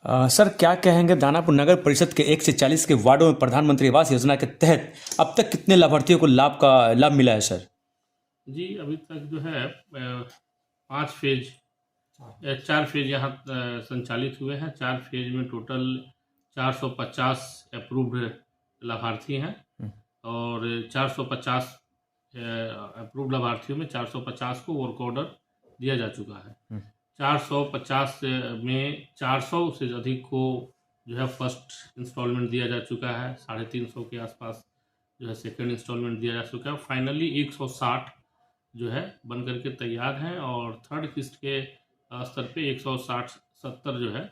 Sir क्या कहेंगे दानापुर नगर परिषद के 1 से 40 के वार्डों में प्रधानमंत्री आवास योजना के तहत अब तक कितने लाभार्थियों को लाभ मिला है सर? जी अभी तक जो है 5 फेज 4 फेज यहाँ संचालित हुए हैं। 4 फेज में टोटल 450 अप्रूव्ड लाभार्थी हैं और 450 अप्रूव्ड लाभार्थियों में 450 को वर्क ऑर्डर दिया जा चुका है। 450 में 400 से अधिक को जो है फर्स्ट इंस्टॉलमेंट दिया जा चुका है। 350 के आसपास जो है सेकंड इंस्टॉलमेंट दिया जा चुका है। फाइनली 160 जो है बन करके तैयार हैं और थर्ड किस्त के स्तर पे 160-70 जो है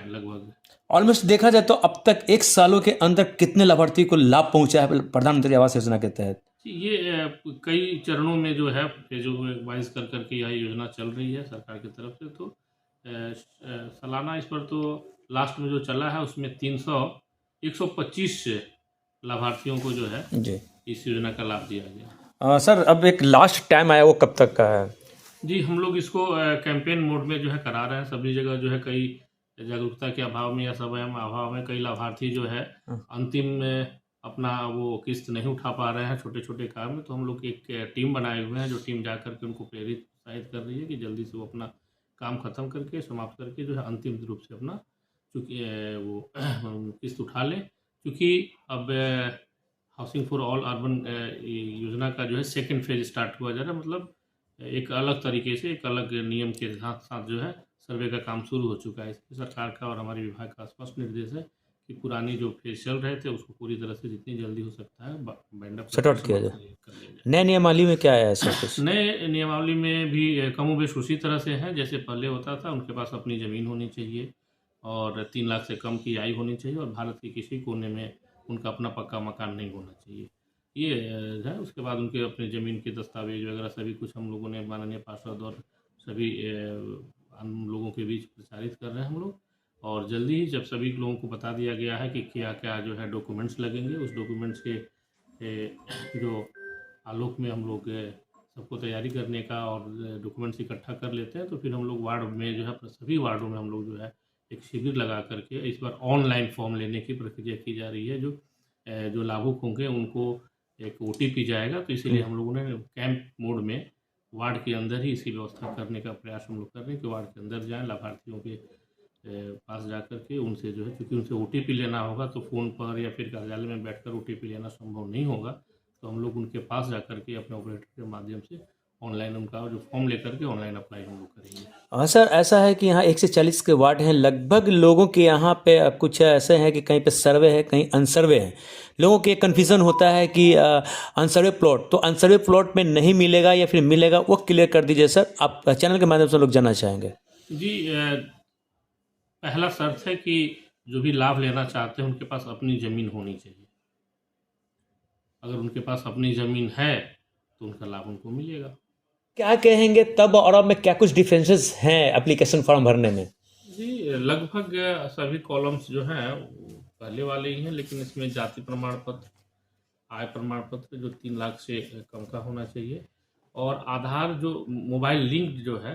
लगभग। ऑलमोस्ट देखा जाए तो अब तक 1 सालों के अंदर कितने लाभार्थी को लाभ पहुंचा है प्रधानमंत्री आवास योजना के तहत? ये कई चरणों में जो है फेजों वाइज कर करके यह योजना चल रही है सरकार की तरफ से। तो सालाना इस पर तो लास्ट में जो चला है उसमें 125 लाभार्थियों को जो है जी इस योजना का लाभ दिया गया। सर अब एक लास्ट टाइम आया वो कब तक का है? जी हम लोग इसको कैंपेन मोड में जो है करा रहे हैं। सभी जगह जो है कई जागरूकता के अभाव में या समय अभाव में कई लाभार्थी जो है अंतिम में अपना वो किस्त नहीं उठा पा रहे हैं छोटे छोटे काम में। तो हम लोग एक टीम बनाए हुए हैं जो टीम जा करके उनको प्रेरित उत्साहित कर रही है कि जल्दी से वो अपना काम खत्म करके समाप्त करके जो है अंतिम रूप से अपना चूँकि वो किस्त उठा लें। क्योंकि अब हाउसिंग फॉर ऑल अर्बन योजना का जो है सेकेंड फेज स्टार्ट हुआ जा रहा है। मतलब एक अलग तरीके से एक अलग नियम के साथ साथ जो है सर्वे का काम शुरू हो चुका है। इसलिए सरकार का और हमारे विभाग का स्पष्ट निर्देश है कि पुरानी जो फेज चल रहे थे उसको पूरी तरह से जितनी जल्दी हो सकता है बाइंड अप शट आउट किया जाए। कर लिया जाए। नए नियमावली में क्या है ऐसा कुछ? नए नियमावली में भी कमोबेश उसी तरह से है जैसे पहले होता था। उनके पास अपनी ज़मीन होनी चाहिए और 3 लाख से कम की आय होनी चाहिए और भारत के किसी कोने में उनका अपना पक्का मकान नहीं होना चाहिए। ये है। उसके बाद उनके अपने ज़मीन के दस्तावेज वगैरह सभी कुछ हम लोगों ने माननीय पार्षद और सभी हम लोगों के बीच प्रचारित कर रहे हैं हम लोग। और जल्दी ही जब सभी लोगों को बता दिया गया है कि क्या क्या जो है डॉक्यूमेंट्स लगेंगे, उस डॉक्यूमेंट्स के जो आलोक में हम लोग सबको तैयारी करने का और डॉक्यूमेंट्स इकट्ठा कर लेते हैं। तो फिर हम लोग वार्ड में जो है सभी वार्डों में हम लोग जो है एक शिविर लगा करके इस बार ऑनलाइन फॉर्म लेने की प्रक्रिया की जा रही है। जो लाभुक होंगे उनको एक OTP जाएगा। तो इसीलिए हम लोगों ने कैंप मोड में वार्ड के अंदर ही इसकी व्यवस्था करने का प्रयास हम लोग कर रहे हैं कि वार्ड के अंदर जाएं लाभार्थियों के पास जा कर के उनसे जो है, क्योंकि उनसे OTP लेना होगा तो फ़ोन पर या फिर कार्यालय में बैठकर OTP लेना संभव नहीं होगा। तो हम लोग उनके पास जा कर के अपने ऑपरेटर के माध्यम से ऑनलाइन उनका जो फॉर्म लेकर के ऑनलाइन अप्लाई हम लोग करेंगे। हाँ सर ऐसा है कि यहाँ 1 से 40 के वार्ड हैं। लगभग लोगों के यहाँ पे कुछ ऐसे हैं कि कहीं पे सर्वे है कहीं अनसर्वे है। लोगों के कन्फ्यूज़न होता है कि अनसर्वे प्लॉट तो अनसर्वे प्लॉट में नहीं मिलेगा या फिर मिलेगा, वो क्लियर कर दीजिए सर। आप चैनल के माध्यम से लोग जानना चाहेंगे। जी पहला शर्त है कि जो भी लाभ लेना चाहते हैं उनके पास अपनी ज़मीन होनी चाहिए। अगर उनके पास अपनी ज़मीन है तो उनका लाभ उनको मिलेगा। क्या कहेंगे तब और अब में क्या कुछ डिफरेंसेस हैं एप्लीकेशन फॉर्म भरने में? जी लगभग सभी कॉलम्स जो हैं पहले वाले ही हैं, लेकिन इसमें जाति प्रमाण पत्र, आय प्रमाण पत्र जो 3 लाख से कम का होना चाहिए और आधार जो मोबाइल लिंक जो है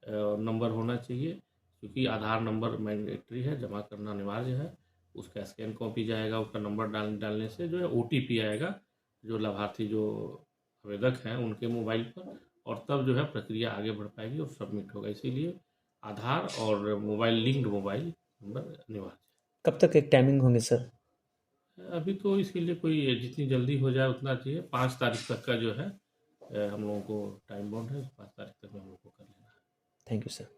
नंबर होना चाहिए। क्योंकि आधार नंबर मैंडेटरी है, जमा करना अनिवार्य है। उसका स्कैन कॉपी जाएगा, उसका नंबर डालने से जो है OTP आएगा जो लाभार्थी जो आवेदक हैं उनके मोबाइल पर, और तब जो है प्रक्रिया आगे बढ़ पाएगी और सबमिट होगा। इसीलिए आधार और मोबाइल लिंक्ड मोबाइल नंबर अनिवार्य। कब तक एक टाइमिंग होंगे सर? अभी तो इसके लिए कोई जितनी जल्दी हो जाए उतना चाहिए। 5 तारीख तक का जो है हम लोगों को टाइम बाउंड है। 5 तारीख तक में हम लोग को कर लेना है। Thank you sir.